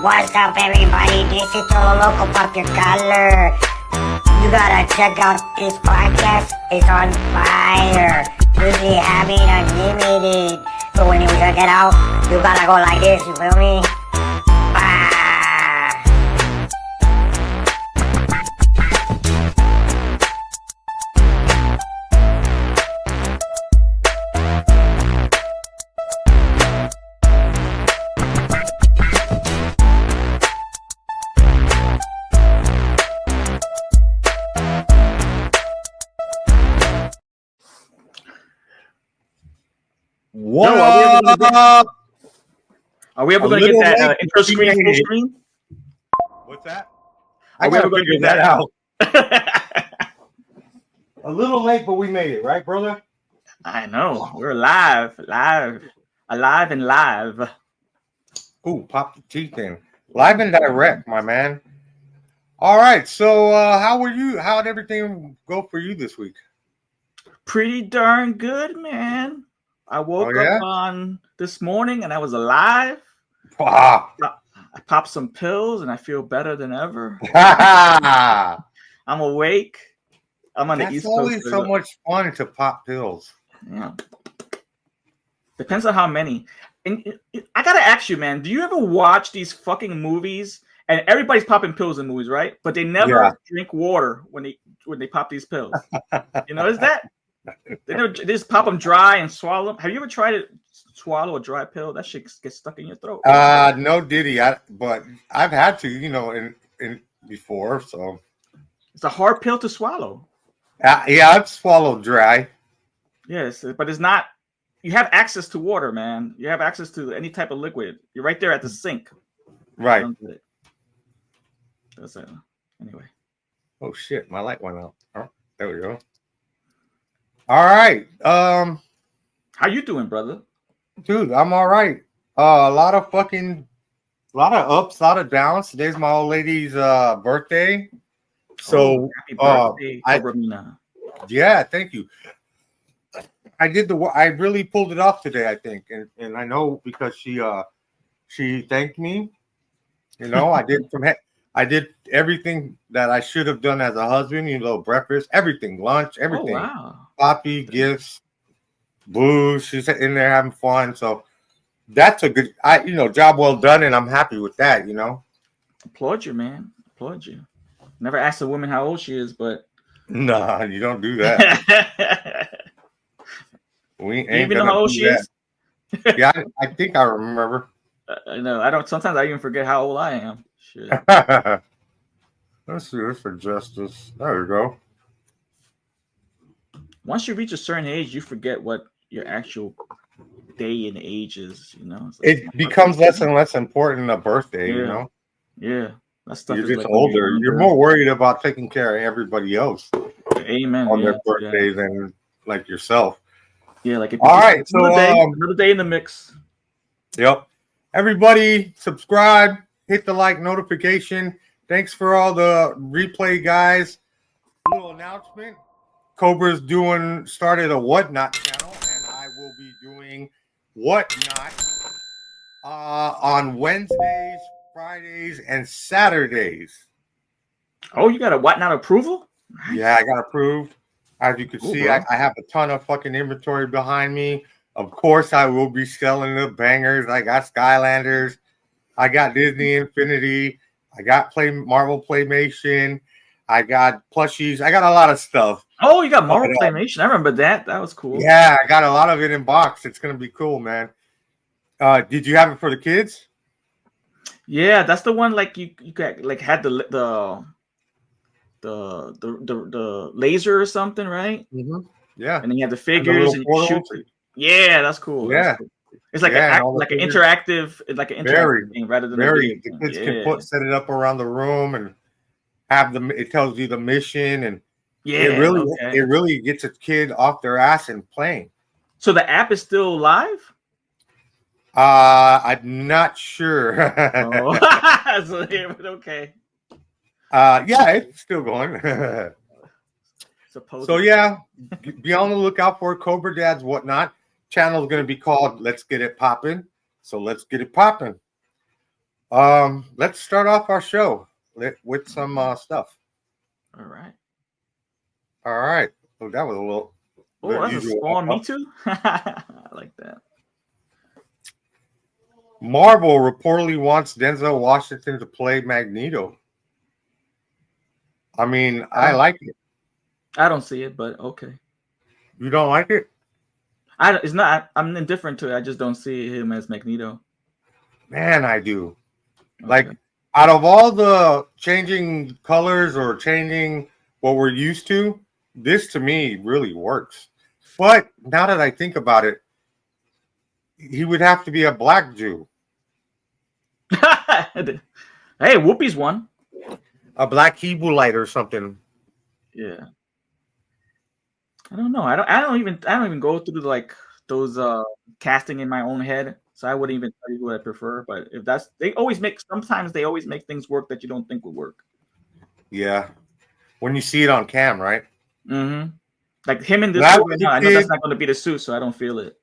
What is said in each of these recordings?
What's up, everybody? This is Cholo Loco Pop Your Collar. You gotta check out this podcast. It's on fire. Usually having unlimited. So when you check it out, you gotta go like this. You feel me? Ah. What Are we ever going to get that intro screen full screen? What's that? I gotta figure that out. A little late, but we made it, right, brother? I know. We're alive and live. Ooh, pop the teeth in. Live and direct, my man. All right, so how were you? How'd everything go for you this week? Pretty darn good, man. I woke up on this morning and I was alive. Wow. I popped some pills and I feel better than ever. I'm awake. I'm on the East Coast. It's always so much fun to pop pills. Yeah. Depends on how many. And I gotta ask you, man, do you ever watch these fucking movies? And everybody's popping pills in movies, right? But they never drink water when they pop these pills. You notice that? They just pop them dry and swallow them. Have you ever tried to swallow a dry pill? That shit gets stuck in your throat. No, Diddy. But I've had to, in before. So it's a hard pill to swallow. Yeah, I've swallowed dry. Yes, but it's not. You have access to water, man. You have access to any type of liquid. You're right there at the sink. Right. That's it. Anyway. Oh shit! My light went out. Oh, there we go. All right. How you doing, brother? Dude, I'm all right. A lot of ups, a lot of downs. Today's my old lady's birthday. So happy birthday, Romina. Yeah, thank you. I really pulled it off today, I think. And I know because she thanked me. I did everything that I should have done as a husband, breakfast, everything, lunch, everything. Oh, wow. Coffee, gifts, booze. She's in there having fun. So that's a good, job well done. And I'm happy with that, Applaud you, man. Applaud you. Never asked a woman how old she is, but. Nah, you don't do that. We ain't even know how old she is? Yeah, I think I remember. I know. I don't. Sometimes I even forget how old I am. Shit. Let's see this for justice. There we go. Once you reach a certain age, you forget what your actual day and age is. It becomes less and less important a birthday. Yeah, that stuff. You're just older. You're more worried about taking care of everybody else. Amen. On their birthday than like yourself. Yeah, like all right. So another day in the mix. Yep. Everybody, subscribe. Hit the like notification. Thanks for all the replay, guys. Little announcement. Cobra's started a Whatnot channel, and I will be doing Whatnot on Wednesdays, Fridays, and Saturdays. Oh, you got a Whatnot approval? Nice. Yeah, I got approved. As you can see, I have a ton of fucking inventory behind me. Of course, I will be selling the bangers. I got Skylanders. I got Disney Infinity. I got Marvel Playmation. I got plushies. I got a lot of stuff. Oh, you got Marvel Playmation. I remember that. That was cool. Yeah, I got a lot of it in box. It's going to be cool, man. Did you have it for the kids? Yeah, that's the one like you got like had the laser or something, right? Mm-hmm. Yeah. And then you have the figures and you shoot. Yeah, that's cool. Yeah. That's cool. It's like an interactive thing rather than the kids can set it up around the room and have it tells you the mission and it really gets a kid off their ass and playing. So the app is still live? I'm not sure. Okay. Yeah, it's still going. So yeah, be on the lookout for Cobra Dad's Whatnot. Channel is going to be called Let's Get It Poppin'. So let's get it poppin'. Let's start off our show with some stuff. All right. All right. Oh, that was a little. Oh, that's a usual. Spawn Me Too. I like that. Marvel reportedly wants Denzel Washington to play Magneto. I mean, I like it. I don't see it, but okay. You don't like it? It's not. I'm indifferent to it. I just don't see him as Magneto. Man, I do. Okay. Like, out of all the changing colors or changing what we're used to, this to me really works. But now that I think about it, he would have to be a black Jew. Hey, Whoopi's one. A black Hebrew or something. Yeah. I don't know. I don't even go through like those casting in my own head. So I wouldn't even tell you who I prefer. But if that's sometimes they always make things work that you don't think would work. Yeah. When you see it on cam, right? Mm-hmm. Like him in this movie, I know that's not going to be the suit, so I don't feel it.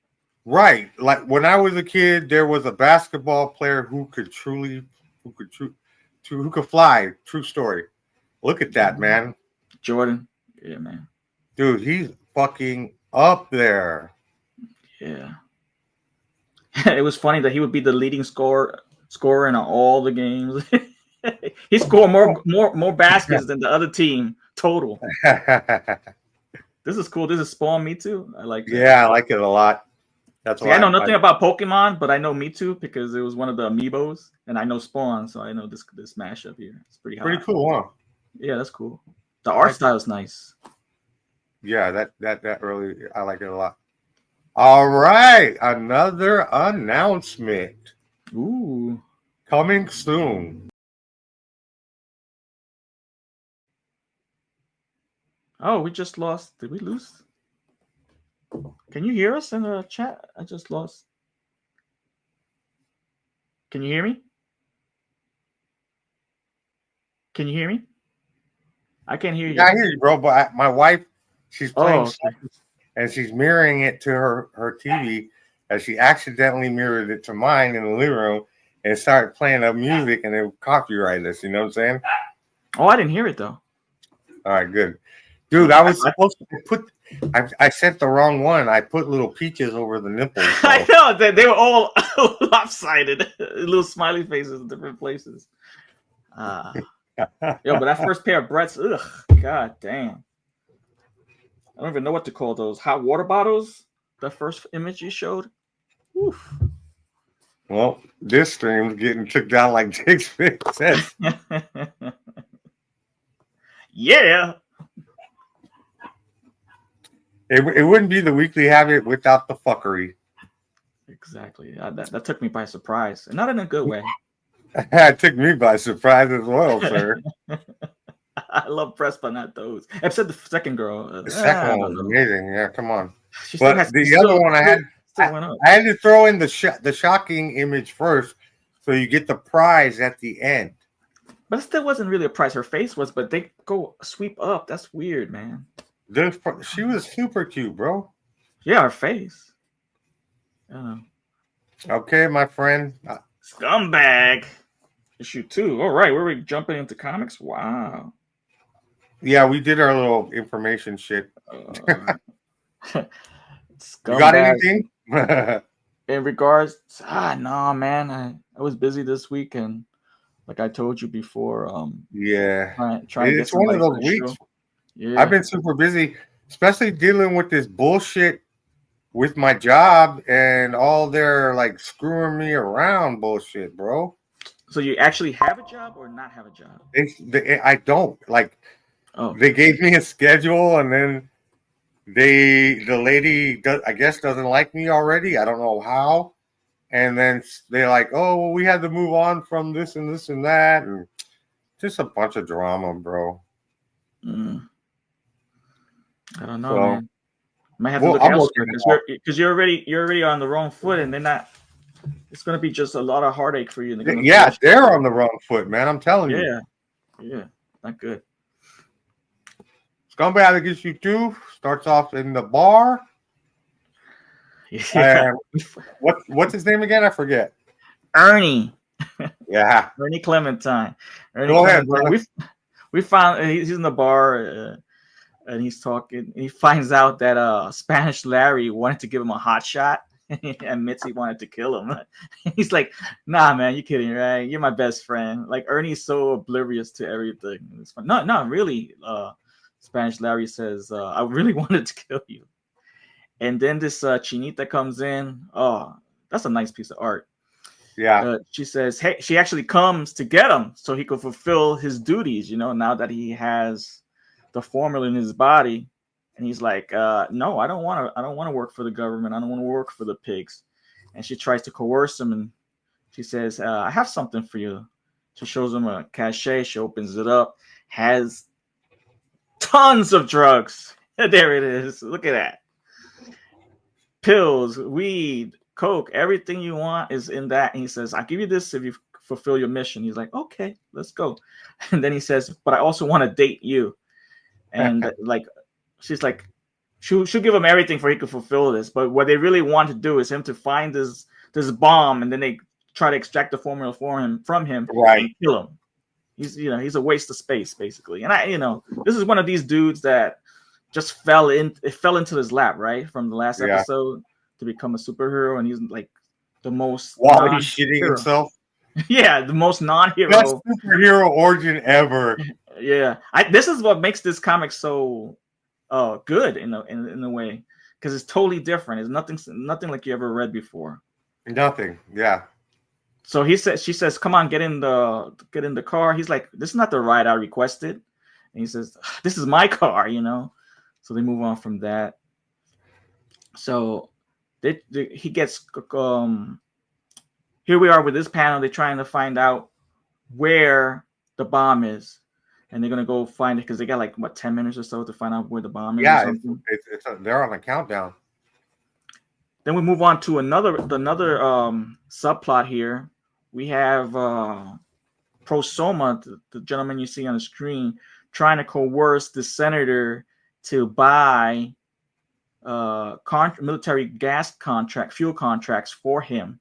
Right. Like when I was a kid, there was a basketball player who could fly. True story. Look at that, man. Jordan. Yeah, man. Dude, he's fucking up there. Yeah. It was funny that he would be the leading scorer in all the games. He scored more baskets than the other team total. This is cool. This is Spawn Me Too. I like that. Yeah, I like it a lot. That's why I know nothing about Pokemon, but I know Me Too because it was one of the amiibos, and I know Spawn, so I know this mashup here. It's pretty hot. Pretty cool, huh? Yeah, that's cool. The art style is nice. Yeah, that really, I like it a lot. All right, another announcement. Ooh. Coming soon. Oh, we just lost. Did we lose? Can you hear us in the chat? I just lost. Can you hear me? Can you hear me? I can't hear you. Yeah, I hear you, bro. But my wife, she's playing okay. and she's mirroring it to her TV, as she accidentally mirrored it to mine in the living room and started playing the music, and it copyrighted us. You know what I'm saying? Oh, I didn't hear it though. All right, good. Dude, I was supposed to put. I sent the wrong one. I put little peaches over the nipples. So. I know that they were all lopsided, little smiley faces in different places. Yo, but that first pair of Brett's, ugh, god damn. I don't even know what to call those. Hot water bottles? The first image you showed? Oof. Well, this stream's getting took down like Jake's said. Yeah. It wouldn't be the weekly habit without the fuckery. Exactly. That took me by surprise, and not in a good way. It took me by surprise as well, sir. I love press, but not those. Except the second girl. The second one was amazing. Yeah, come on. But the other one, I had to throw in the shocking image first, so you get the prize at the end. But it still wasn't really a prize. Her face was, but they go sweep up. That's weird, man. She was super cute, bro. Yeah, her face. Okay, my friend. Scumbag. Issue 2. All right, we're jumping into comics. Wow. Yeah, we did our little information shit. You got anything? In regards, no, man. I was busy this week, and like I told you before, yeah, trying to get it's one of those weeks. Yeah. I've been super busy, especially dealing with this bullshit with my job and all their like screwing me around bullshit, bro. So you actually have a job or not have a job? I don't like. Oh. They gave me a schedule, and then the lady I guess doesn't like me already. I don't know how. And then they're like, "Oh, well, we had to move on from this and this and that," and just a bunch of drama, bro. I don't know, man. Might have to look elsewhere because you're already on the wrong foot, and they're not. It's gonna be just a lot of heartache for you. Yeah, they're on the wrong foot, man. I'm telling you. Yeah, not good. Scumbag Issue 2 starts off in the bar. Yeah. What's his name again? I forget. Ernie. Yeah. Ernie Clementine. Ernie Go ahead, Clementine. brother. We found he's in the bar and he's talking. And he finds out that Spanish Larry wanted to give him a hot shot. And Mitzi wanted to kill him. He's like, "Nah, man, you kidding, right? You're my best friend." Like Ernie's so oblivious to everything. It's fun. No, not really. Spanish Larry says, "I really wanted to kill you." And then this Chinita comes in. Oh, that's a nice piece of art. Yeah. She says, "Hey," she actually comes to get him so he could fulfill his duties. Now that he has the formula in his body, and he's like, "No, I don't want to. I don't want to work for the government. I don't want to work for the pigs." And she tries to coerce him, and she says, "I have something for you." She shows him a cachet. She opens it up, has tons of drugs. There it is. Look at that. Pills, weed, coke, everything you want is in that. And he says, "I'll give you this if you fulfill your mission." He's like, "Okay, let's go." And then he says, "But I also want to date you." And like, she's like, she'll give him everything for he could fulfill this. But what they really want to do is him to find this bomb, and then they try to extract the formula from him Right. and kill him. He's a waste of space, basically. And this is one of these dudes that just fell into his lap, right? From the last episode to become a superhero, and he's like the most While he's shitting himself. Yeah, the most non-hero. Best superhero origin ever. Yeah, this is what makes this comic so good in a way, because it's totally different. It's nothing like you ever read before. Nothing. Yeah. So she says, "Come on, get in the car." He's like, "This is not the ride I requested," and he says, "This is my car," So they move on from that. So he gets here we are with this panel. They're trying to find out where the bomb is, and they're gonna go find it because they got like 10 minutes or so to find out where the bomb is. Yeah, they're on a countdown. Then we move on to another subplot here. We have Prosoma, the gentleman you see on the screen, trying to coerce the senator to buy military fuel contracts for him,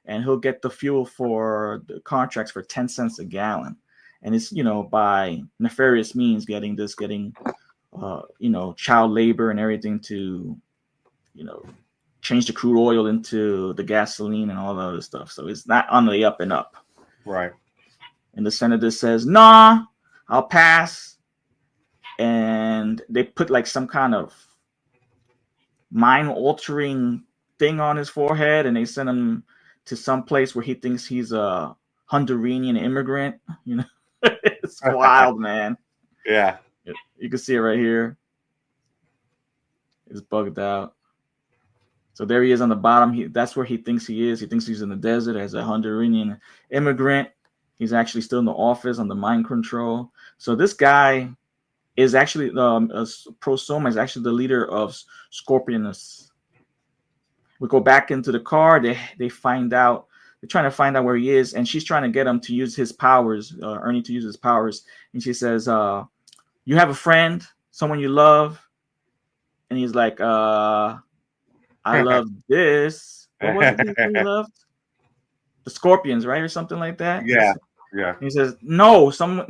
and he'll get the fuel for the contracts for 10 cents a gallon. And it's by nefarious means getting child labor and everything to change the crude oil into the gasoline and all the other stuff. So it's not on the up and up. Right. And the senator says, "Nah, I'll pass." And they put like some kind of mind-altering thing on his forehead, and they send him to some place where he thinks he's a Honduran immigrant. It's wild, man. Yeah. You can see it right here. It's bugged out. So there he is on the bottom. That's where he thinks he is. He thinks he's in the desert as a Honduran immigrant. He's actually still in the office on the mind control. So this guy is actually Prosoma is actually the leader of Scorpionus. We go back into the car. They find out. They're trying to find out where he is, and she's trying to get him to use his powers, Ernie to use his powers. And she says, "You have a friend, someone you love," and he's like, "I love this." What was it he loved? The Scorpions, right, or something like that. Yeah, yeah. He says, "No, someone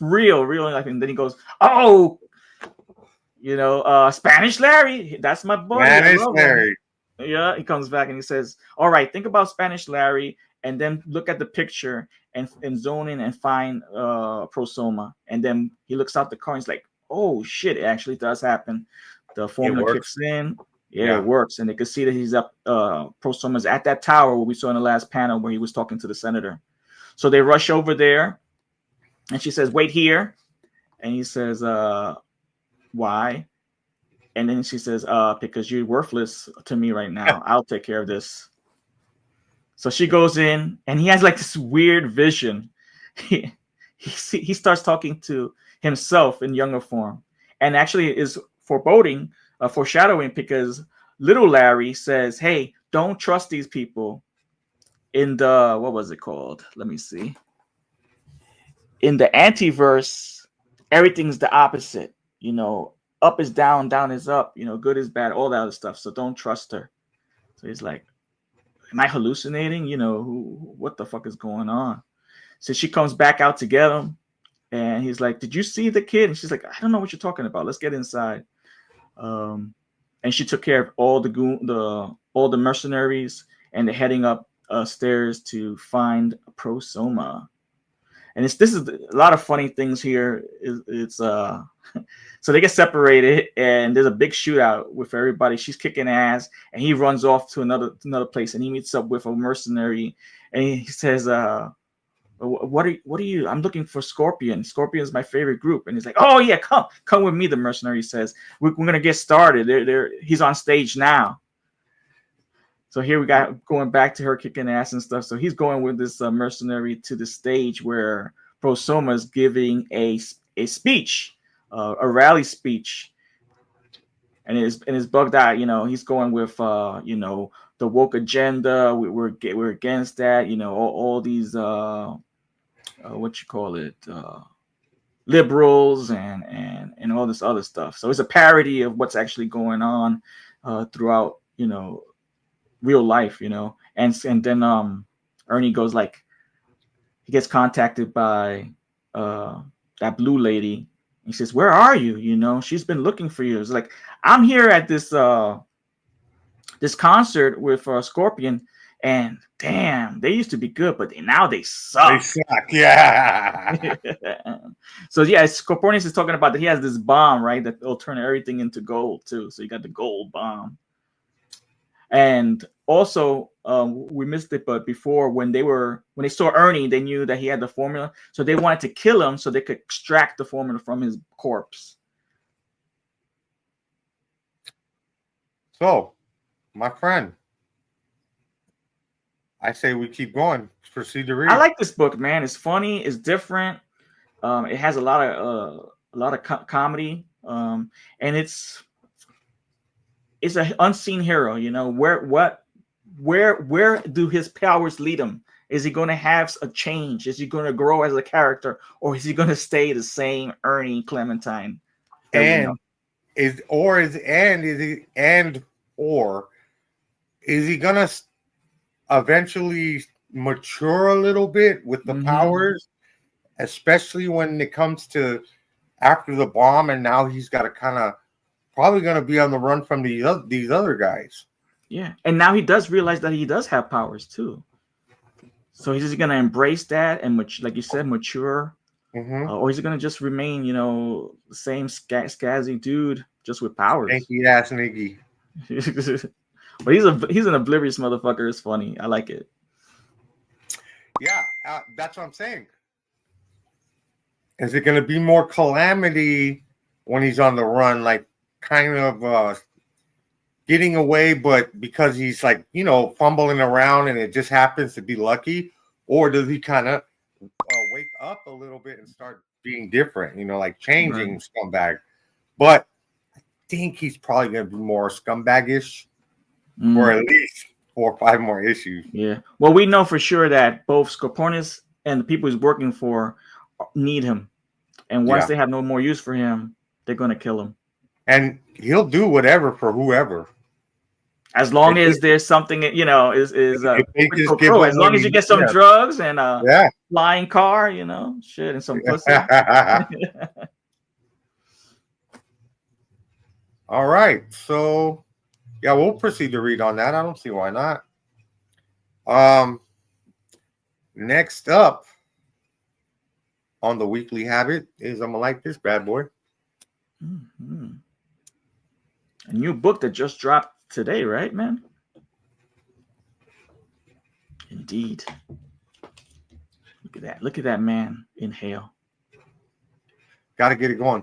real." And then he goes, "Oh, Spanish Larry. That's my boy. Spanish Larry." Yeah, he comes back and he says, "All right, think about Spanish Larry, and then look at the picture and zone in and find Prosoma." And then he looks out the car and he's like, "Oh shit, it actually does happen." The formula kicks in. Yeah, it works. And they could see that he's up. Prosoma's at that tower where we saw in the last panel where he was talking to the senator. So they rush over there, and she says, "Wait here." And he says, "Why?" And then she says, "Because you're worthless to me right now. I'll take care of this." So she goes in, and he has like this weird vision. He starts talking to himself in younger form, and actually is foreshadowing, because little Larry says, "Hey, don't trust these people." In the, what was it called? Let me see. In the antiverse, everything's the opposite. Up is down, down is up. Good is bad, all that other stuff. So don't trust her. So he's like, "Am I hallucinating? What the fuck is going on?" So she comes back out to get him, and he's like, "Did you see the kid?" And she's like, "I don't know what you're talking about. Let's get inside." And she took care of all the mercenaries, and they're heading up stairs to find Prosoma. And this is a lot of funny things here. It's so they get separated, and there's a big shootout with everybody. She's kicking ass, and he runs off to another place, and he meets up with a mercenary, and he says, what are you? I'm looking for Scorpion. Scorpion is my favorite group. And he's like, oh yeah, come with me. The mercenary says, we're gonna get started. He's on stage now. So here we got going back to her kicking ass and stuff. So he's going with this mercenary to the stage where Prosoma is giving a speech, a rally speech, and it's bugged out. He's going with the woke agenda. We're against that. All these liberals and all this other stuff. So it's a parody of what's actually going on throughout real life, and then Ernie goes like, he gets contacted by that blue lady. He says, where are you? She's been looking for you. It's like, I'm here at this concert with Scorpion. And damn, they used to be good, but now they suck. They suck, yeah. So yeah, Scorpius is talking about that he has this bomb, right? That will turn everything into gold too. So you got the gold bomb. And also, we missed it, but before when they saw Ernie, they knew that he had the formula, so they wanted to kill him so they could extract the formula from his corpse. So, my friend, I say we keep going. Proceed to read. I like this book, man. It's funny. It's different. It has a lot of comedy, and it's an unseen hero. Where do his powers lead him? Is he going to have a change? Is he going to grow as a character, or is he going to stay the same Ernie Clementine? Is he gonna eventually mature a little bit with the powers, especially when it comes to after the bomb, and now he's got to probably going to be on the run from these other guys. Yeah, and now he does realize that he does have powers too. So he's just going to embrace that and, like you said, mature, or is he going to just remain, the same scazzy dude just with powers? Stinky ass niggy. But he's an oblivious motherfucker. It's funny. I like it. Yeah, that's what I'm saying. Is it going to be more calamity when he's on the run, like kind of getting away, but because he's like, fumbling around and it just happens to be lucky? Or does he kind of wake up a little bit and start being different, like changing scumbag? But I think he's probably going to be more scumbag-ish. For at least 4 or 5 more issues. Yeah. Well, we know for sure that both Scorpius and the people he's working for need him. And once they have no more use for him, they're going to kill him. And he'll do whatever for whoever. As long as there's something, as long as you get some drugs and a flying car, shit, and some pussy. All right. So... yeah, we'll proceed to read on that. I don't see why not. Next up on the weekly habit is I'm gonna like this bad boy. A new book that just dropped today, right, man? Indeed. Look at that. Look at that man inhale. Got to get it going.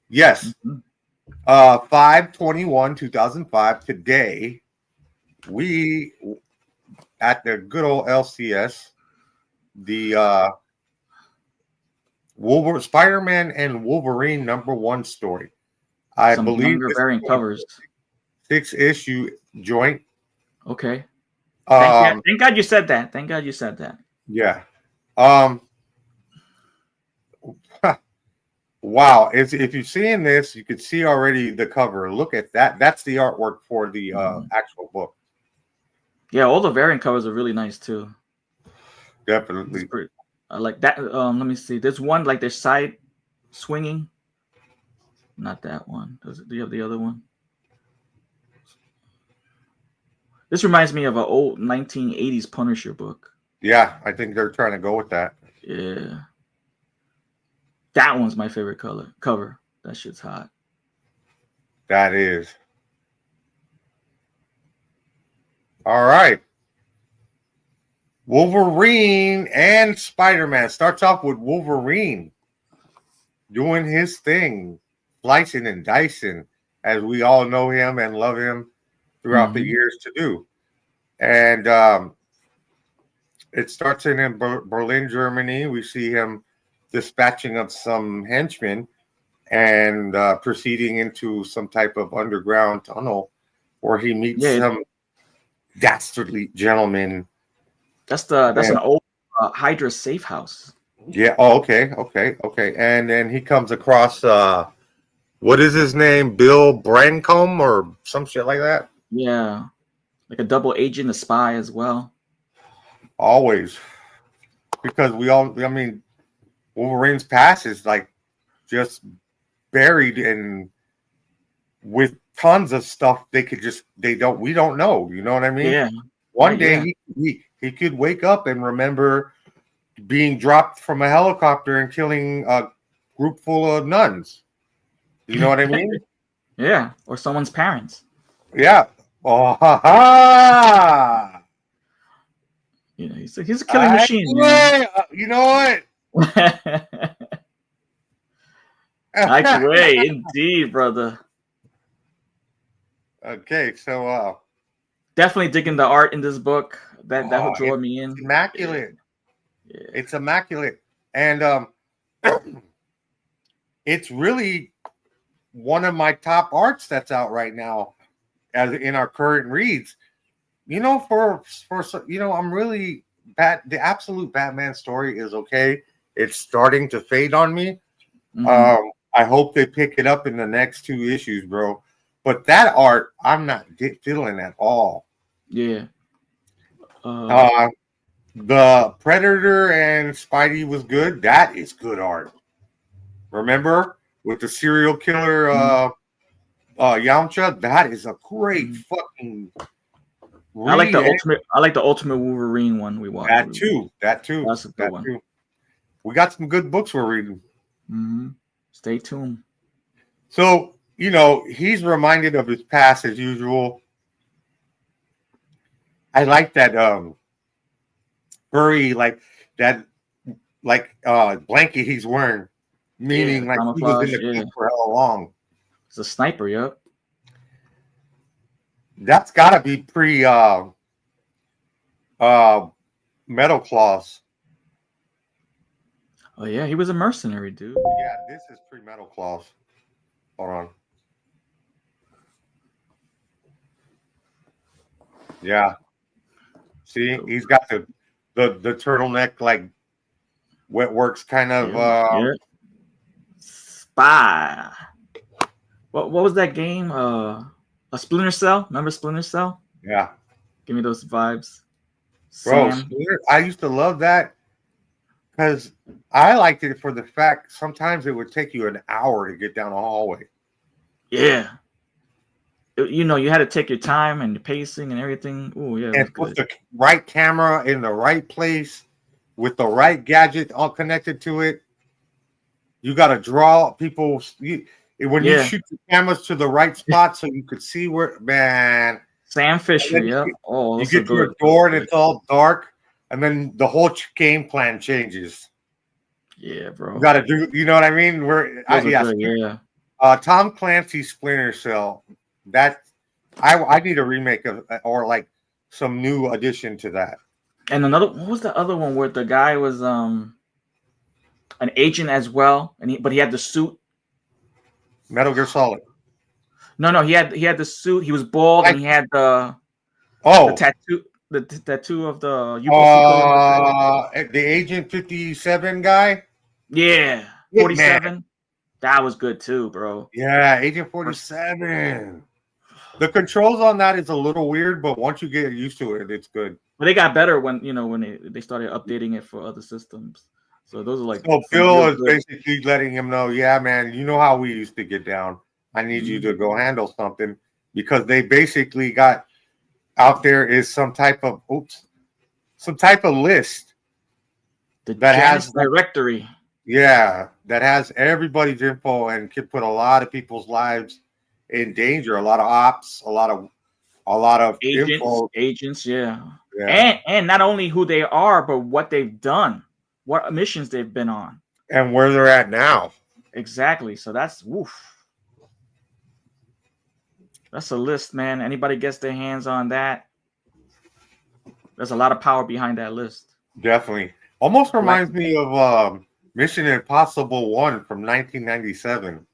Yes. 5/21/2005 today, we at the good old LCS, the Spider-Man and Wolverine #1 story. I believe variant covers 6-issue joint. Okay. Thank God you said that. Thank God you said that. Yeah. Wow. If you're seeing this, you could see already the cover. Look at that. That's the artwork for the actual book. Yeah, all the variant covers are really nice too. Definitely. I like that. Let me see. There's one like they're side swinging. Not that one. Do you have the other one? This reminds me of an old 1980s Punisher book. Yeah, I think they're trying to go with that. Yeah. That one's my favorite cover. That shit's hot. That is. All right. Wolverine and Spider-Man. Starts off with Wolverine doing his thing, slicing and dicing, as we all know him and love him throughout the years to do. And it starts in Berlin, Germany. We see him dispatching of some henchmen and proceeding into some type of underground tunnel where he meets some dastardly gentleman. That's an old Hydra safe house. Yeah. Oh, okay. And then he comes across what is his name? Bill Brancombe or some shit like that. Yeah, like a double agent, a spy as well. Always, because I mean, Wolverine's past is like just buried in with tons of stuff we don't know. You know what I mean? Yeah. One day he could wake up and remember being dropped from a helicopter and killing a group full of nuns. You know what I mean? Yeah, or someone's parents. Yeah. Oh, ha, ha. You know, he's a killing machine. You know what? Like way, indeed, brother. Okay, so definitely digging the art in this book. That would draw me in. Immaculate. Yeah. It's immaculate. And it's really one of my top arts that's out right now as in our current reads. You know, for I'm really bad. The absolute Batman story is okay. It's starting to fade on me. I hope they pick it up in the next 2 issues, bro. But that art, I'm not feeling at all. Yeah. The Predator and Spidey was good. That is good art. Remember with the serial killer Yamcha? That is a great fucking read. I like the Ultimate Wolverine one we watched. That too. That's a good one. Too. We got some good books we're reading. Stay tuned. So, you know, he's reminded of his past as usual. I like that furry, like that, blanket he's wearing, meaning like he was in the game for how long. It's a sniper, yep. That's got to be pre Metal Claws. Oh yeah, he was a mercenary, dude. Yeah, this is pre Metal Claws. Hold on. Yeah. See, he's got the turtleneck, like wet works kind of Spy. What was that game? A Splinter Cell? Remember Splinter Cell? Yeah. Give me those vibes. Bro, I used to love that because I liked it for the fact sometimes it would take you an hour to get down a hallway. Yeah. You know, you had to take your time and your pacing and everything. Oh, yeah. And put the right camera in the right place with the right gadget all connected to it. You got to draw people. When you shoot the cameras to the right spot so you could see where, man. Sam Fisher, yeah. You get to a door and it's all dark, and then the whole game plan changes. Yeah, bro. You got to do, you know what I mean? Tom Clancy's Splinter Cell. That I need a remake of, or like some new addition to that. And what was the other one where the guy was an agent as well, but he had the suit? Metal Gear Solid. No, he had the suit. He was bald and he had the tattoo, the tattoo of the the Agent 57 guy. Yeah, 47. That was good too, bro. Yeah, Agent 47. The controls on that is a little weird, but once you get used to it, it's good. But they got better when they started updating it for other systems. So those are like So some Bill real is good. basically letting him know, yeah, man, you know how we used to get down. I need you to go handle something because they basically got out there is some type of list The that Janus has Directory. that has everybody's info and can put a lot of people's lives in danger. A lot of ops, a lot of info. Agents, yeah. Yeah, And not only who they are, but what they've done, what missions they've been on. and where they're at now. Exactly. So that's woof. That's a list, man. Anybody gets their hands on that, there's a lot of power behind that list. Definitely, almost Black. reminds me of Mission Impossible 1 from 1997.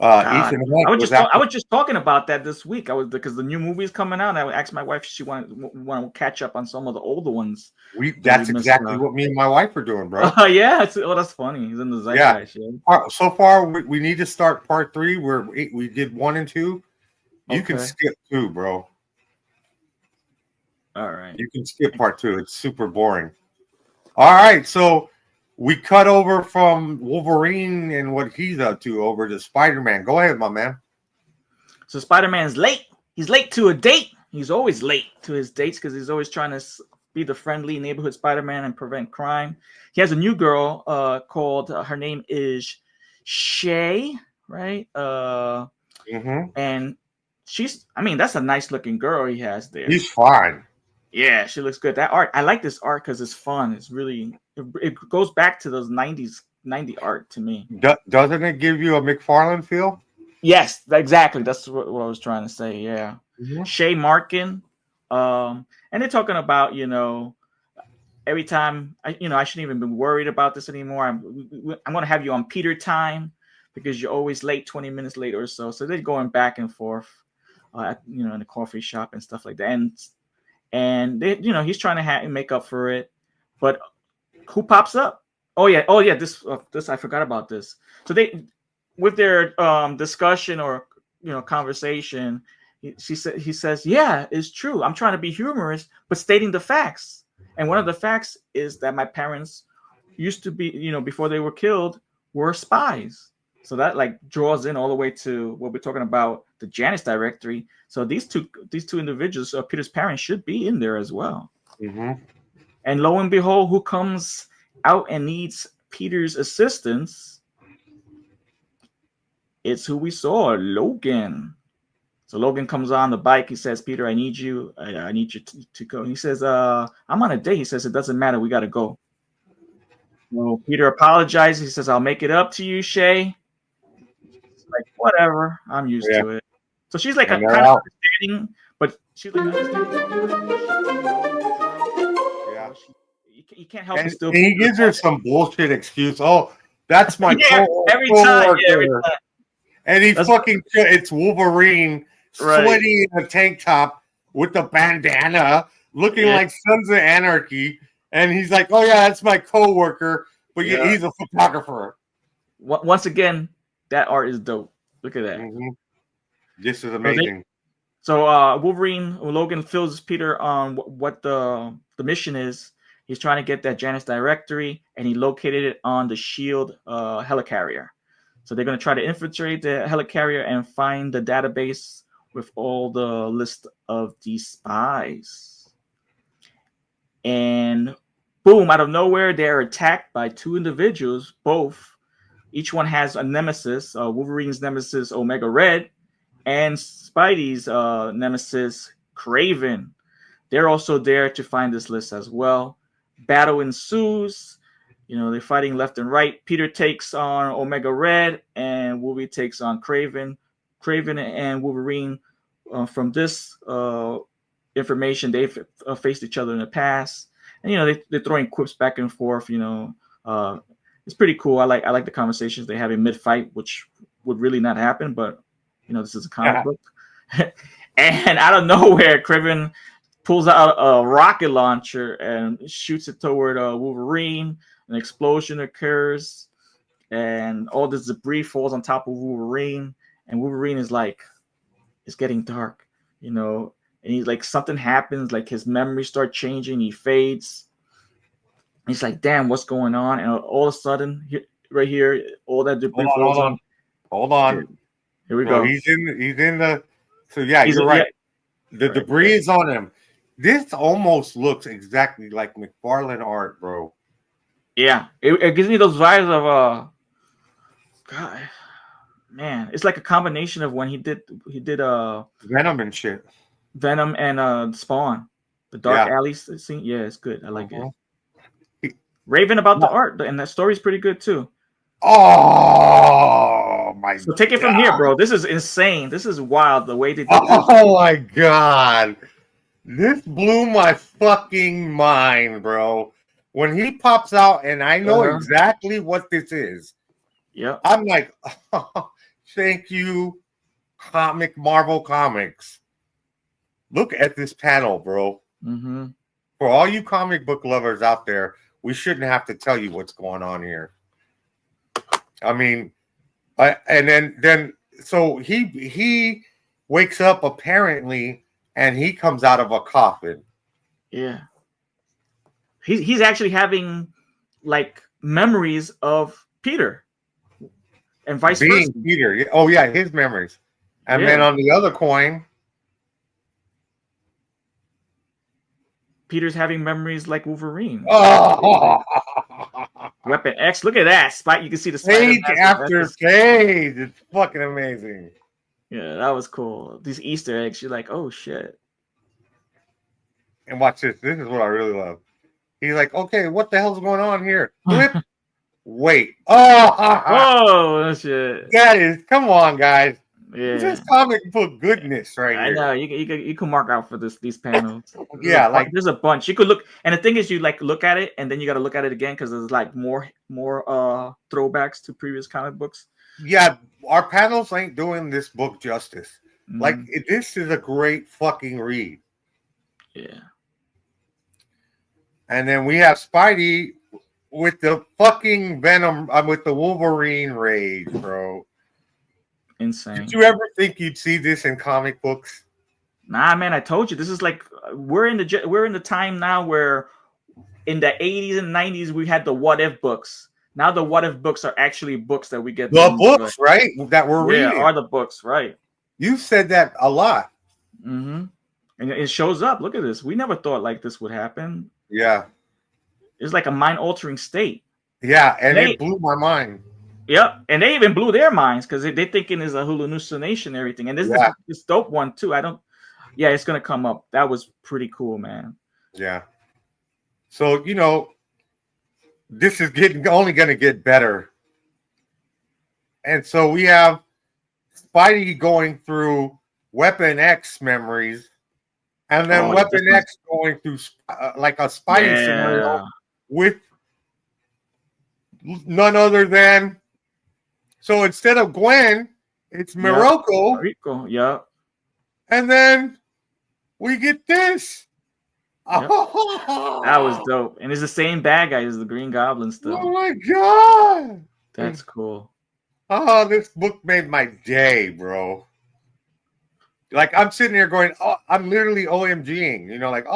God, Ethan Hunt was I after. was just talking about that this week. I was because the new movie is coming out. And I asked my wife if she want to catch up on some of the older ones that we That's missed. exactly what me and my wife are doing, bro. Yeah, that's funny. He's in the Yeah. zeitgeist. Yeah. So far, we need to start part 3 where we did 1 and 2. You can Okay. skip 2, bro. All right. You can skip part 2. It's super boring. All right, so we cut over from Wolverine and what he's up to over to Spider-Man. Go ahead, my man. So Spider-Man's late. He's late to a date. He's always late to his dates because he's always trying to be the friendly neighborhood Spider-Man and prevent crime. He has a new girl called her name is Shay, right? And that's a nice looking girl he has there. He's fine. Yeah, she looks good. That art, I like this art because it's fun. It's really it goes back to those 90 art to me. Doesn't it give you a McFarlane feel? Yes, exactly. That's what I was trying to say. Yeah. Mm-hmm. Shay Markin. And they're talking about, every time I shouldn't even be worried about this anymore. I'm going to have you on Peter time because you're always late, 20 minutes late or so. So they're going back and forth, in the coffee shop and stuff like that. And they, he's trying to make up for it. But who pops up? Oh yeah. This I forgot about this. So they, with their discussion or conversation, he says, yeah, it's true. I'm trying to be humorous, but stating the facts. And one of the facts is that my parents used to be, before they were killed, were spies. So that like draws in all the way to what we're talking about, the Janus Directory. So these two individuals, Peter's parents, should be in there as well. Mm-hmm. And lo and behold, who comes out and needs Peter's assistance? It's who we saw, Logan. So Logan comes on the bike. He says, Peter, I need you. I need you to go. He says, I'm on a date. He says, it doesn't matter. We got to go. So Peter apologizes. He says, I'll make it up to you, Shay. She's like, whatever. I'm used to it. So she's like kind of understanding, but she's like understanding. Yeah. You can't help it still. And he gives her some bullshit excuse. Oh, that's my every time. And it's Wolverine sweaty in a tank top with the bandana, looking like Sons of Anarchy. And he's like, oh, yeah, that's my coworker, but he's a photographer. Once again, that art is dope. Look at that. Mm-hmm. This is amazing. So Logan fills Peter on what the mission is. He's trying to get that Janus Directory, and he located it on the SHIELD helicarrier. So they're going to try to infiltrate the helicarrier and find the database with all the list of these spies. And boom, out of nowhere, they're attacked by two individuals, both. Each one has a nemesis, Wolverine's nemesis, Omega Red, and Spidey's nemesis, Kraven. They're also there to find this list as well. Battle ensues. They're fighting left and right. Peter takes on Omega Red, and Wolverine takes on Kraven. Kraven and Wolverine, from this information, they've faced each other in the past, and they're throwing quips back and forth. It's pretty cool. I like the conversations they have in mid-fight, which would really not happen, but this is a comic book. And out of nowhere, Kraven pulls out a rocket launcher and shoots it toward Wolverine. An explosion occurs, and all this debris falls on top of Wolverine. And Wolverine is like, it's getting dark, and he's like, something happens, like his memories start changing, he fades. He's like, damn, what's going on? And all of a sudden, right here, all that debris falls on. Hold on. Here we So go. he's in the. So yeah, He's you're right. The right debris there. is on him. This almost looks exactly like McFarlane art, bro. Yeah, it gives me those vibes of God, man, it's like a combination of when he did Venom and shit. Venom and Spawn, the Dark Yeah. Alley scene. Yeah, it's good. I like it. He- Raving about the No. art, and that story's pretty good too. Oh my So take it from here, bro. This is insane. This is wild. The way they did this. Oh my god. This blew my fucking mind, bro. When he pops out and I know exactly what this is. Yeah. I'm like, oh, thank you, Marvel Comics. Look at this panel, bro. Mm-hmm. For all you comic book lovers out there, we shouldn't have to tell you what's going on here. I mean, and then so he wakes up apparently, and he comes out of a coffin. Yeah. He's actually having like memories of Peter, and vice versa. Peter. Oh yeah, his memories. And then on the other coin, Peter's having memories like Wolverine. Oh, Weapon X. Look at that spot. You can see the page after page. It's fucking amazing. Yeah, that was cool. These Easter eggs. You're like, oh shit. And watch this. This is what I really love. He's like, okay, what the hell's going on here? Flip. Wait. Oh shit. That is. Come on, guys. Yeah. This is comic book goodness right here. I know you can mark out for these panels. Yeah, like there's a bunch. You could look, and the thing is, you like look at it, and then you got to look at it again because there's like more throwbacks to previous comic books. Yeah, our panels ain't doing this book justice. Mm-hmm. Like this is a great fucking read. Yeah. And then we have Spidey with the fucking Venom, with the Wolverine rage, bro. Insane. Did you ever think you'd see this in comic books? Nah, man, I told you this is like we're in the time now where in the 80s and 90s we had the what if books. Now the what if books are actually books that we get. The books, right? That we're reading. Are the books, right? You said that a lot. Mm-hmm. And it shows up. Look at this. We never thought like this would happen. Yeah. It's like a mind-altering state. Yeah, and it blew my mind. Yep, and they even blew their minds because they thinking it's a hallucination and everything. And this is this dope one too. Yeah, it's gonna come up. That was pretty cool, man. Yeah. So this is only gonna get better. And so we have Spidey going through Weapon X memories, and then Weapon X going through like a Spidey scenario with none other than. So instead of Gwen, it's Morocco. Yeah. And then we get this. Yep. That was dope. And it's the same bad guy as the Green Goblin still. Oh my god. That's cool. Oh, this book made my day, bro. Like I'm sitting here going, oh, I'm literally OMGing, like,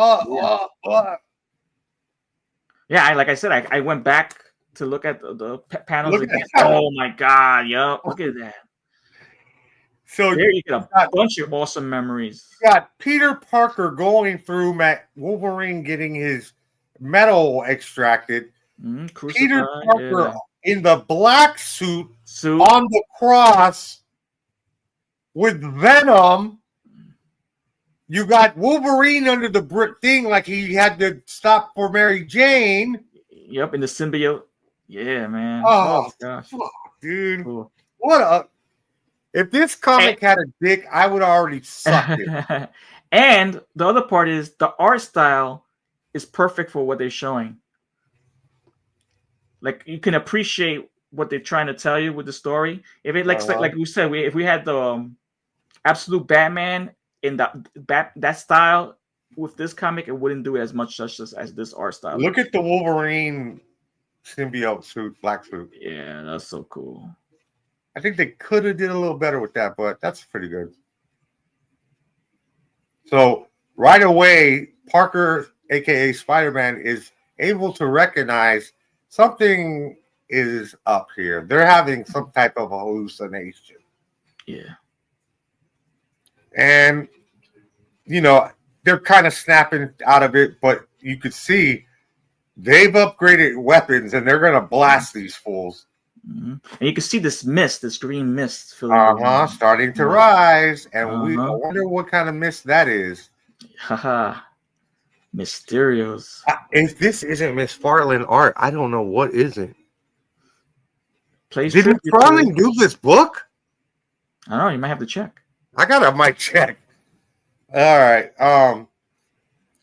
Yeah, like I said, I went back to look at the panels again. Oh my god, yo, look at that. So there you get a bunch of awesome memories. You got Peter Parker going through Wolverine getting his metal extracted. Peter Parker in the black suit on the cross with Venom. You got Wolverine under the brick thing like he had to stop for Mary Jane. Yep, in the symbiote. Yeah, man. Oh gosh. Fuck, dude. Cool. If this comic had a dick, I would already suck it. And the other part is the art style is perfect for what they're showing. Like you can appreciate what they're trying to tell you with the story. If it like we said, if we had the absolute Batman in that style with this comic, it wouldn't do as much justice as this art style. Look at the Wolverine symbiote suit, black suit. Yeah, that's so cool. I think they could have did a little better with that, but that's pretty good. So right away, Parker, aka Spider-Man, is able to recognize something is up here. They're having some type of a hallucination. Yeah. And, they're kind of snapping out of it, but you could see they've upgraded weapons and they're going to blast these fools. Mm-hmm. And you can see this mist, this green mist filling Starting to rise. And I Uh-huh. wonder what kind of mist that is. Haha. Mysterios. If this isn't Miss Farland art, I don't know what isn't. Plays Did Miss Farland do this book? I don't know. You might have to check. I might check. All right.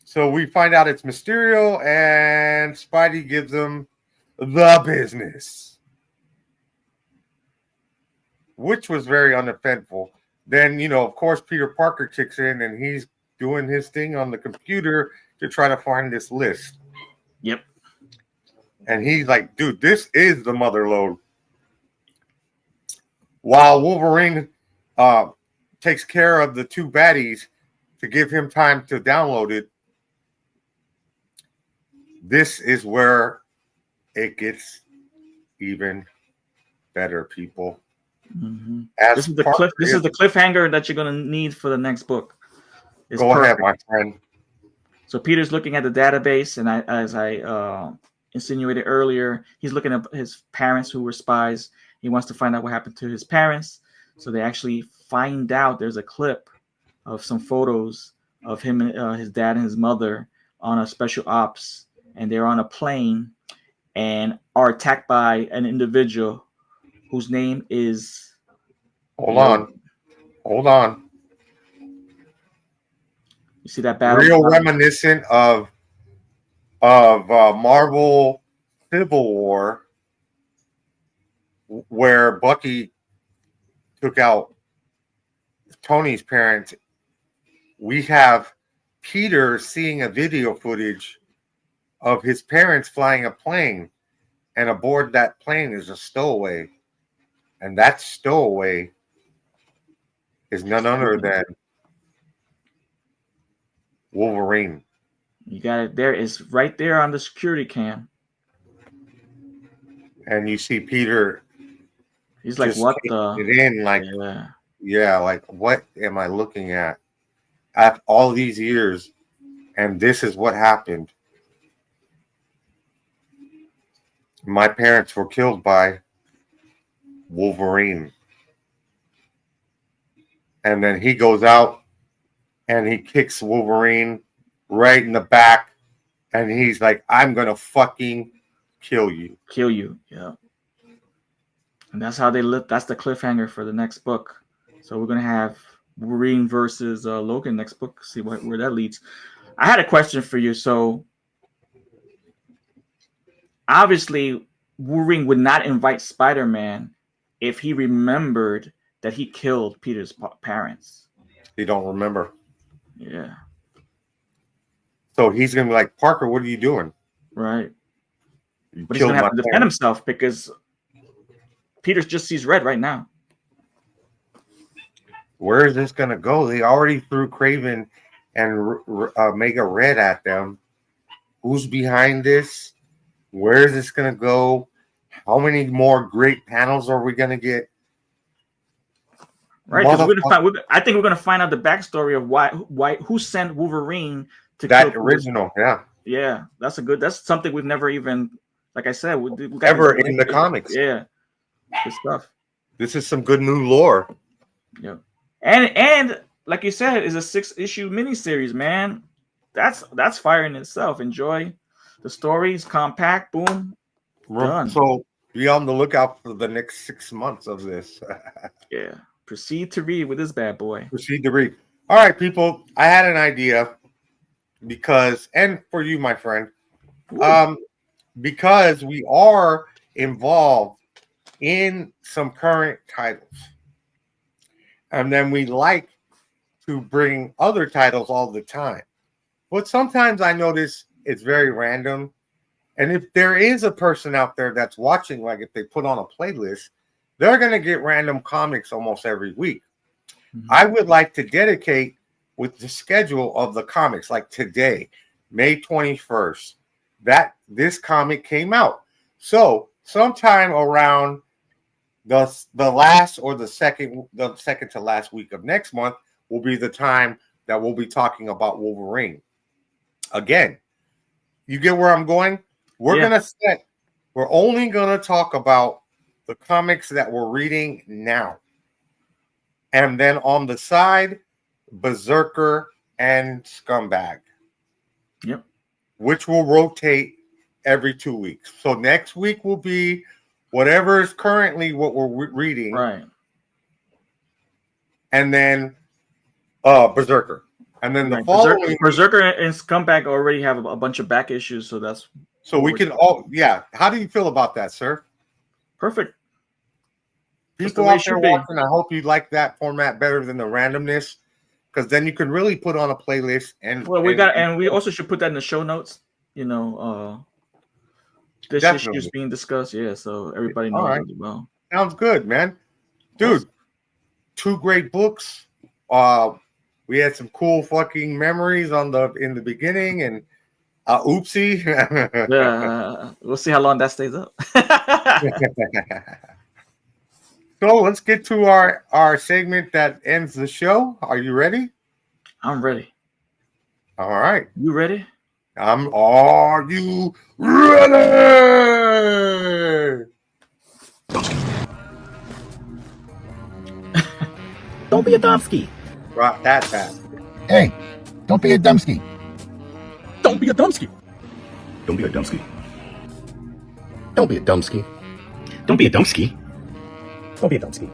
So we find out it's Mysterio, and Spidey gives him the business, which was very uneventful. Then, of course, Peter Parker kicks in, and he's doing his thing on the computer to try to find this list. Yep. And he's like, dude, this is the mother lode. While Wolverine takes care of the two baddies to give him time to download it, this is where it gets even better, people. Mm-hmm. This is the cliffhanger that you're gonna need for the next book. It's Go ahead, my friend. So Peter's looking at the database, and as I insinuated earlier, he's looking at his parents who were spies. He wants to find out what happened to his parents. So they actually find out there's a clip of some photos of him, his dad, and his mother on a special ops, and they're on a plane and are attacked by an individual whose name is. Hold on. You see that battle? Real reminiscent of Marvel Civil War, where Bucky took out Tony's parents. We have Peter seeing a video footage of his parents flying a plane, and aboard that plane is a stowaway, and that stowaway is none other than Wolverine. You got it. There is right there on the security cam. And you see Peter. He's like, what the? It in like, yeah, like, what am I looking at? After all these years, and this is what happened. My parents were killed by Wolverine. And then he goes out and he kicks Wolverine right in the back. And he's like, I'm going to fucking kill you. Kill you, yeah. And that's how they live. That's the cliffhanger for the next book. So we're going to have Wolverine versus Logan next book. See where that leads. I had a question for you. So obviously, Wolverine would not invite Spider-Man if he remembered that he killed Peter's parents. He don't remember. Yeah. So he's going to be like, Parker, what are you doing? Right. But he's going to have to defend himself because Peter just sees red right now. Where is this going to go? They already threw Kraven and Mega Red at them. Who's behind this? Where is this going to go? How many more great panels are we going to get? Right, because I think we're going to find out the backstory of who sent Wolverine to that kill original. Yeah, that's something we've never even, like I said, we ever in the comics. Yeah, good stuff. This is some good new lore. Yeah, and like you said, is a 6-issue miniseries, man. That's fire in itself. Enjoy the stories, compact, boom, done. So be on the lookout for the next 6 months of this. Yeah. Proceed to read with this bad boy. Proceed to read. All right, people. I had an idea and for you, my friend, because we are involved in some current titles. And then we like to bring other titles all the time. But sometimes I notice it's very random. And if there is a person out there that's watching, like if they put on a playlist, they're going to get random comics almost every week. Mm-hmm. I would like to dedicate with the schedule of the comics, like today, May 21st, that this comic came out. So sometime around the last or the second to last week of next month will be the time that we'll be talking about Wolverine. Again, you get where I'm going? We're only gonna talk about the comics that we're reading now. And then on the side, Berserker and Scumbag. Yep. Which will rotate every 2 weeks. So next week will be whatever is currently what we're reading. Right. And then Berserker. And then the following Berserker and Scumbag already have a bunch of back issues, so that's so we can all How do you feel about that, sir? perfect. People out there watching, I hope you like that format better than the randomness, because then you can really put on a playlist. And we also should put that in the show notes. This issue is being discussed. Yeah, so everybody knows as well. Sounds good, man. Dude, 2 great books. We had some cool fucking memories in the beginning, and oopsie. Yeah, we'll see how long that stays up. So let's get to our segment that ends the show. Are you ready? I'm ready. All right. You ready? Are you ready? Don't be a dumpski. Right, that. Hey, don't be a dumpski. Don't be a dumpski. Don't be a dumpski. Don't be a dumpski. Don't be a dumpski. Don't be a dumpski.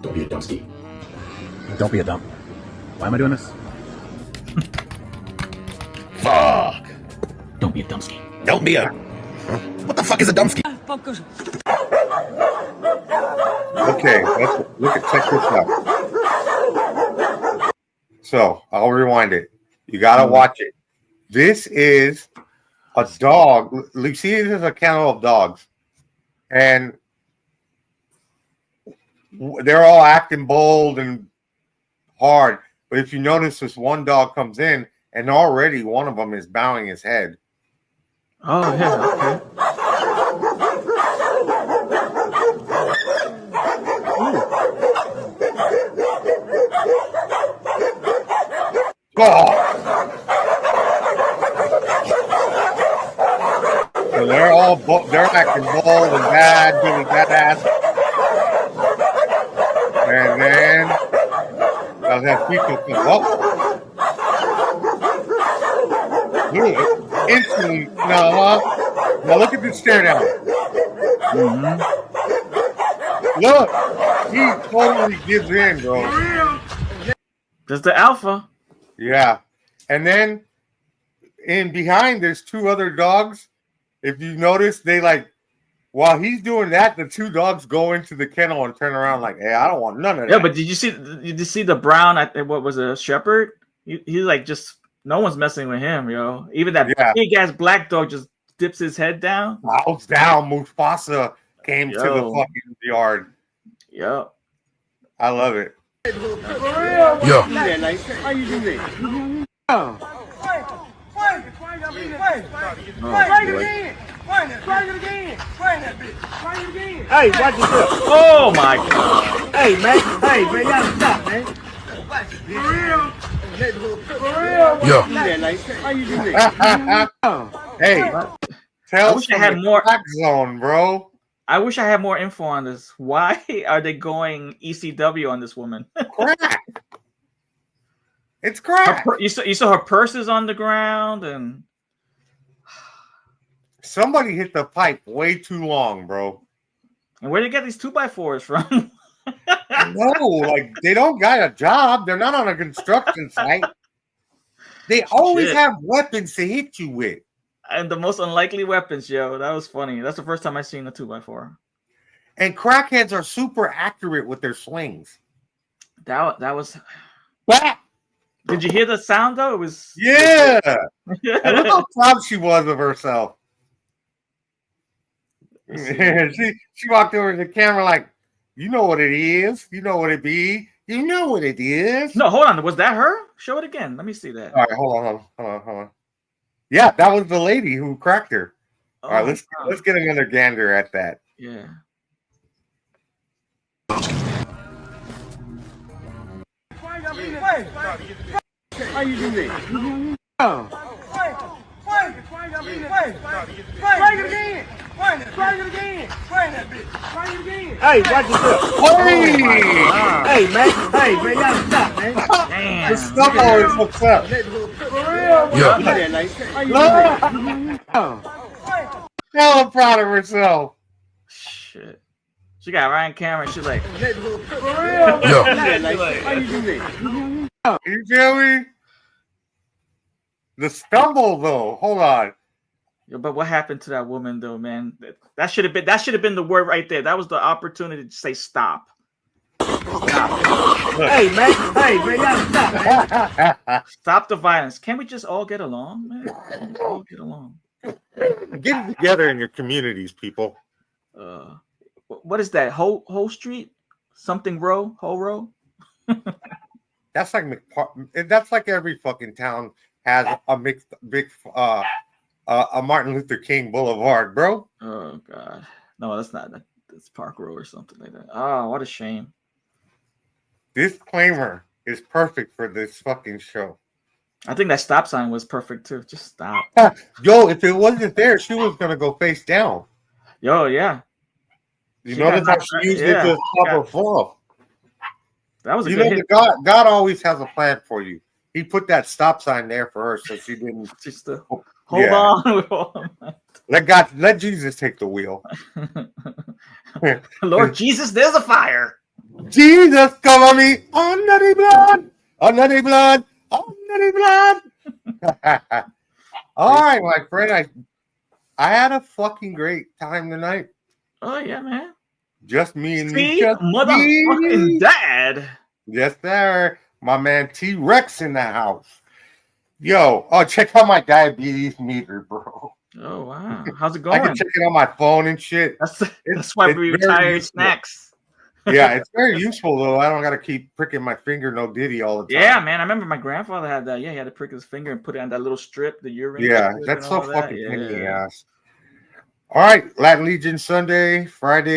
Don't be a dumpski. Don't be a dump. Why am I doing this? Fuck. Don't be a dumpski. Don't be a. What the fuck is a dumpski? Okay, check this out. So I'll rewind it. You gotta watch it. This is a dog. You see, this is a kennel of dogs, and they're all acting bold and hard. But if you notice, this one dog comes in, and already one of them is bowing his head. Oh yeah. Okay. God. So they're acting bold and bad, doing badass. And then they'll have people come up. Look, instantly, now look at this stare down. Mm-hmm. Look, he totally gives in, bro. That's the alpha. Yeah. And then in behind, there's 2 other dogs. If you notice, they while he's doing that, the 2 dogs go into the kennel and turn around like, hey, I don't want none of that. Yeah, but did you see the brown? What was a shepherd? He's like, just no one's messing with him, yo. Even that big ass black dog just dips his head down. Bows down. Mufasa came to the fucking yard. Yep. I love it. Yo. Hey, watch yourself. Oh my god. Hey, man, you gotta stop, man. Yo. Hey, tell us I had more zone, bro. I wish I had more info on this. Why are they going ECW on this woman? Crack. It's crack. You saw her purse is on the ground, and somebody hit the pipe way too long, bro. And where did they get these 2x4s from? No, they don't got a job. They're not on a construction site. They always have weapons to hit you with. And the most unlikely weapons, yo. That was funny. That's the first time I seen a 2x4. And crackheads are super accurate with their swings. That was. What? Did you hear the sound though? It was. Yeah. And look how proud she was of herself. she walked over to the camera like, you know what it is. You know what it be. You know what it is. No, hold on. Was that her? Show it again. Let me see that. All right, hold on. Yeah, that was the lady who cracked her. Oh, All right, let's get another gander at that. Yeah. How you do that? Hey, watch yourself. Hey! Hey, man. Hey, man, y'all stop, man. Damn. The stuff always hooks up. Yeah. Hella proud of herself. Shit. She got Ryan Cameron. She's like, Yeah. How you do that? You feel me? The stumble though. Hold on. yo, but what happened to that woman though, man? That should have been the word right there. That was the opportunity to say stop. Hey, man. Hey, man, y'all stop, man. Stop the violence. Can't we just all get along, man? Can't we all get along. Get it together in your communities, people. What is that? Whole Street? Something row? Whole row? That's like that's like every fucking town has a big a Martin Luther King Boulevard, bro. Oh God. No, that's not that. That's Park Row or something like that. Oh, what a shame. Disclaimer is perfect for this fucking show. I think that stop sign was perfect too. Just stop. Yo, if it wasn't there, she was gonna go face down. Yo, yeah. You She notice got how she used it to stop her fall. That was a You good know, hit. God always has a plan for you. He put that stop sign there for her so she didn't. Just hold Yeah. on. Let Jesus take the wheel. Lord Jesus, there's a fire. Jesus, cover me under the blood, under the blood, under the blood. All right, my friend. I had a fucking great time tonight. Oh yeah, man. Just me and See, me. Just motherfucking me. dad. Yes, sir. My man T-Rex in the house. Yo, check out my diabetes meter, bro. Oh wow, how's it I going? can check it on my phone and shit. That's why we very retire useful. snacks. Yeah, it's very useful though. I don't gotta keep pricking my finger no diddy all the time. Yeah, man. I remember my grandfather had that. Yeah, he had to prick his finger and put it on that little strip, the urine. Yeah, strip that's and all so that. fucking pain in the Yeah. ass. All right, Latin Legion Sunday, Friday.